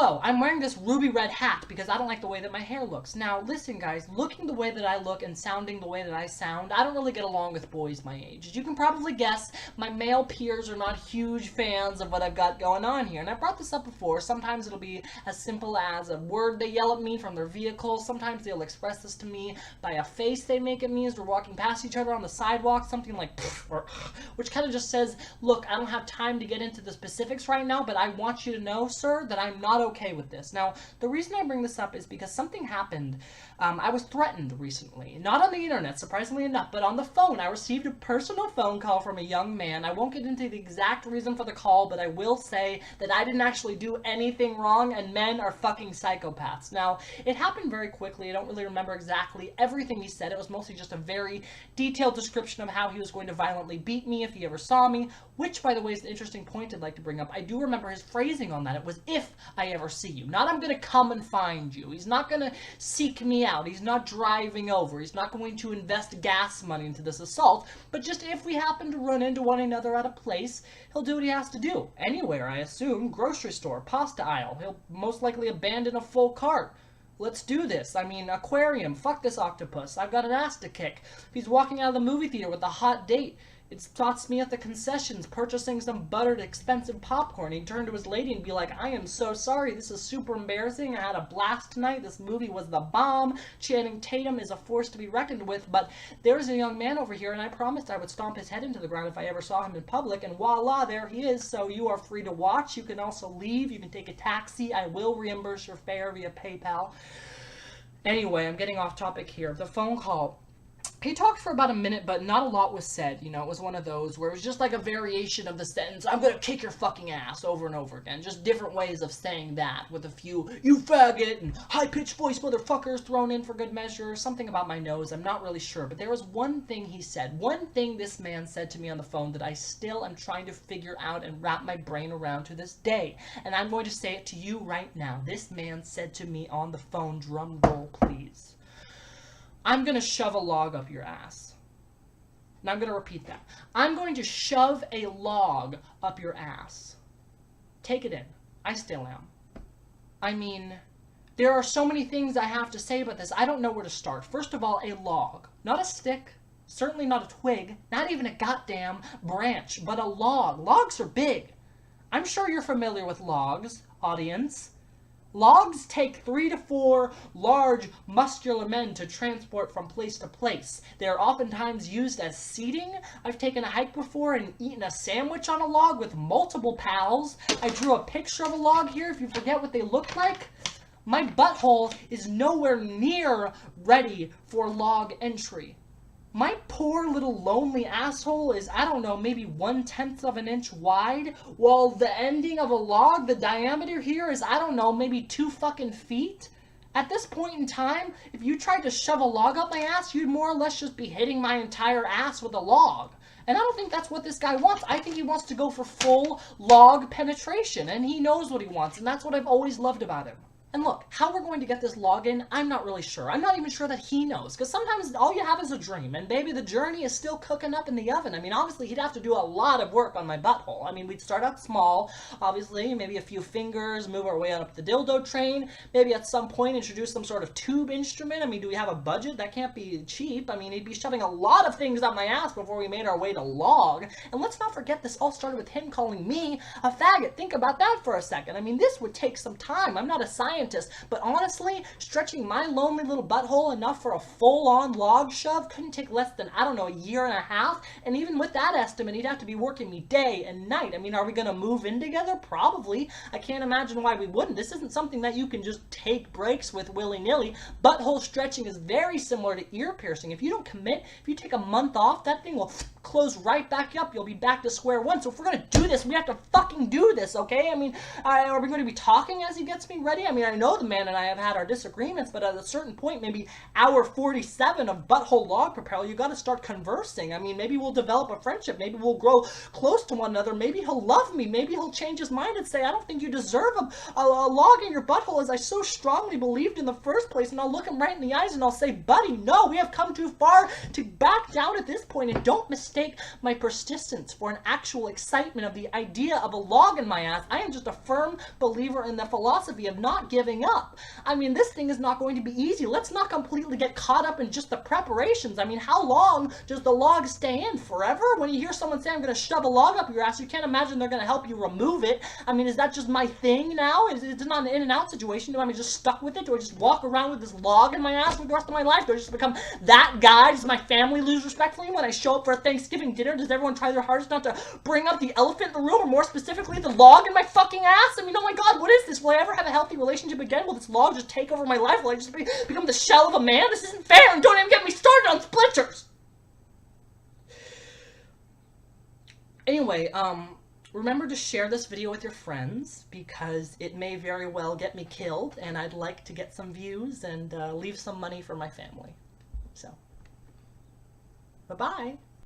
hello, I'm wearing this ruby red hat because I don't like the way that my hair looks. Now, listen guys, looking the way that I look and sounding the way that I sound, I don't really get along with boys my age. As you can probably guess, my male peers are not huge fans of what I've got going on here. And I brought this up before. Sometimes it'll be as simple as a word they yell at me from their vehicle. Sometimes they'll express this to me by a face they make at me as we're walking past each other on the sidewalk. Something like, or, which kind of just says, look, I don't have time to get into the specifics right now, but I want you to know, sir, that I'm not okay with this. Now, the reason I bring this up is because something happened. I was threatened recently. Not on the internet, surprisingly enough, but on the phone. I received a personal phone call from a young man. I won't get into the exact reason for the call, but I will say that I didn't actually do anything wrong, and men are fucking psychopaths. Now, it happened very quickly. I don't really remember exactly everything he said. It was mostly just a very detailed description of how he was going to violently beat me if he ever saw me, which, by the way, is an interesting point I'd like to bring up. I do remember his phrasing on that. It was, if I ever see you. Not, I'm going to come and find you. He's not going to seek me out. He's not driving over. He's not going to invest gas money into this assault. But just if we happen to run into one another at a place, he'll do what he has to do. Anywhere, I assume. Grocery store, pasta aisle. He'll most likely abandon a full cart. Let's do this. I mean, aquarium. Fuck this octopus. I've got an ass to kick. If he's walking out of the movie theater with a hot date, it spots me at the concessions purchasing some buttered, expensive popcorn. He'd turn to his lady and be like, I am so sorry. This is super embarrassing. I had a blast tonight. This movie was the bomb. Channing Tatum is a force to be reckoned with, but there's a young man over here, and I promised I would stomp his head into the ground if I ever saw him in public, and voila, there he is. So you are free to watch. You can also leave. You can take a taxi. I will reimburse your fare via PayPal. Anyway, I'm getting off topic here. The phone call. He talked for about a minute, but not a lot was said. You know, it was one of those where it was just like a variation of the sentence, I'm gonna kick your fucking ass, over and over again. Just different ways of saying that, with a few, you faggot, and high-pitched voice motherfuckers thrown in for good measure. Something about my nose, I'm not really sure. But there was one thing he said, one thing this man said to me on the phone that I still am trying to figure out and wrap my brain around to this day. And I'm going to say it to you right now. This man said to me on the phone, drum roll please, I'm going to shove a log up your ass. And I'm going to repeat that. I'm going to shove a log up your ass. Take it in. I still am. I mean, there are so many things I have to say about this. I don't know where to start. First of all, a log. Not a stick. Certainly not a twig. Not even a goddamn branch. But a log. Logs are big. I'm sure you're familiar with logs, audience. Logs take 3 to 4 large, muscular men to transport from place to place. They are oftentimes used as seating. I've taken a hike before and eaten a sandwich on a log with multiple pals. I drew a picture of a log here if you forget what they look like. My butthole is nowhere near ready for log entry. My poor little lonely asshole is, I don't know, maybe 1/10 of an inch wide, while the ending of a log, the diameter here is, I don't know, maybe 2 fucking feet. At this point in time, if you tried to shove a log up my ass, you'd more or less just be hitting my entire ass with a log. And I don't think that's what this guy wants. I think he wants to go for full log penetration, and he knows what he wants, and that's what I've always loved about him. And look, how we're going to get this log in, I'm not really sure. I'm not even sure that he knows, because sometimes all you have is a dream, and baby, the journey is still cooking up in the oven. I mean, obviously, he'd have to do a lot of work on my butthole. I mean, we'd start out small, obviously, maybe a few fingers, move our way on up the dildo train, maybe at some point introduce some sort of tube instrument. I mean, do we have a budget? That can't be cheap. I mean, he'd be shoving a lot of things up my ass before we made our way to log. And let's not forget, this all started with him calling me a faggot. Think about that for a second. I mean, this would take some time. I'm not a scientist, but honestly, stretching my lonely little butthole enough for a full-on log shove couldn't take less than, I don't know, a year and a half. And even with that estimate, he'd have to be working me day and night. I mean, are we going to move in together? Probably. I can't imagine why we wouldn't. This isn't something that you can just take breaks with willy-nilly. Butthole stretching is very similar to ear piercing. If you don't commit, if you take a month off, that thing will close right back up. You'll be back to square one. So if we're going to do this, we have to fucking do this, okay? I mean, are we going to be talking as he gets me ready? I mean, I know the man and I have had our disagreements, but at a certain point, maybe hour 47 of butthole log propel, you got to start conversing. I mean, maybe we'll develop a friendship. Maybe we'll grow close to one another. Maybe he'll love me. Maybe he'll change his mind and say, I don't think you deserve a log in your butthole, as I so strongly believed in the first place. And I'll look him right in the eyes and I'll say, buddy, no, we have come too far to back down at this point, and don't mistake my persistence for an actual excitement of the idea of a log in my ass. I am just a firm believer in the philosophy of not giving up. I mean, this thing is not going to be easy. Let's not completely get caught up in just the preparations. I mean, how long does the log stay in? Forever? When you hear someone say, I'm going to shove a log up your ass, you can't imagine they're going to help you remove it. I mean, is that just my thing now? Is it not an in and out situation? Do I just stuck with it? Do I just walk around with this log in my ass for the rest of my life? Do I just become that guy? Does my family lose respect for me when I show up for a Thanksgiving dinner? Does everyone try their hardest not to bring up the elephant in the room, or more specifically, the log in my fucking ass? I mean, oh my god, what is this? Will I ever have a healthy relationship again? Will this log just take over my life? Will I just become the shell of a man? This isn't fair, and don't even get me started on splinters! Anyway, remember to share this video with your friends, because it may very well get me killed, and I'd like to get some views and leave some money for my family. So, bye-bye.